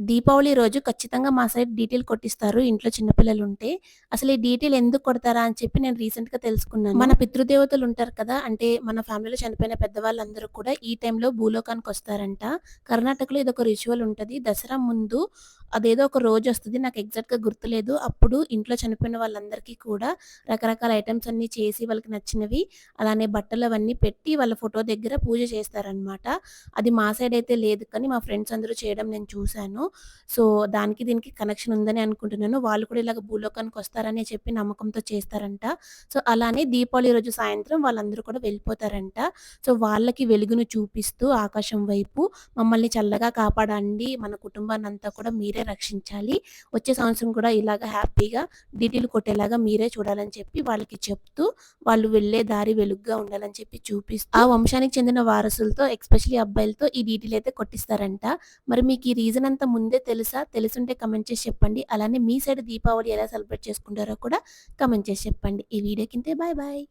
దీపావళి రోజు ఖచ్చితంగా మా సైడ్ డీటీలు కొట్టిస్తారు ఇంట్లో చిన్న పిల్లలుంటే. అసలు ఈ డీటీలు ఎందుకు కొడతారా అని చెప్పి నేను రీసెంట్‌గా తెలుసుకున్నాను. మన పితృదేవతలు ఉంటారు కదా! అంటే మన ఫ్యామిలీలో చనిపోయిన పెద్దవాళ్ళందరూ కూడా ఈ టైంలో భూలోకానికొస్తారంట. కర్ణాటకలో ఇదొక రిచువల్ ఉంటది. దసరా ముందు అదేదో ఒక రోజొస్తది. నాకు ఎగ్జాక్ట్‌గా గుర్తులేదు. అప్పుడు ఇంట్లో చనిపోయిన వాళ్ళందరికీ కూడా రకరకాల ఐటెమ్స్ అన్నీ చేసి వాళ్ళకి నచ్చినవి అలానే బట్టలవన్నీ పెట్టి వాళ్ళ ఫోటో దగ్గర పూజ చేస్తారనమాట. అది మా సైడ్ అయితే లేదు కానీ మా ఫ్రెండ్స్ అందరూ చేయడం నేను చూసాను. సో, దానికి దీనికి కనెక్షన్ ఉందని అనుకుంటున్నాను. వాళ్ళు కూడా ఇలాగ భూలోకానికొస్తారని చెప్పి నమ్మకంతో చేస్తారంట. సో, అలానే దీపావళి రోజు సాయంత్రం వాళ్ళందరూ కూడా వెళ్ళిపోతారంట. సో, వాళ్ళకి వెలుగును చూపిస్తూ ఆకాశం వైపు మమ్మల్ని చల్లగా కాపాడండి. మన కుటుంబాన్నంతా కూడా మీరే రక్షించాలి. వచ్చే సంవత్సరం కూడా ఇలాగ హ్యాపీగా డీటీలు కొట్టేలాగా మీరే చూడాలని చెప్పి వాళ్ళకి చెప్తూ, వాళ్ళు వెళ్ళే దారి వెలుగ్గా ఉండాలని చెప్పి చూపిస్తూ, ఆ వంశానికి చెందిన వారసులతో ఎస్పెషల్లీ అబ్బాయిలతో ఈ డీటీలయితే కొట్టిస్తారంట. మరి మీకు ఈ రీజన్ అంతా ముందే తెలుసా? తెలిసుంటే కామెంట్ చేసి చెప్పండి. అలానే మీ సైడ్ దీపావళి ఎలా సెలబ్రేట్ చేసుకుంటారో కూడా కామెంట్ చేసి చెప్పండి. ఈ వీడియోకింతే బాయ్ బాయ్.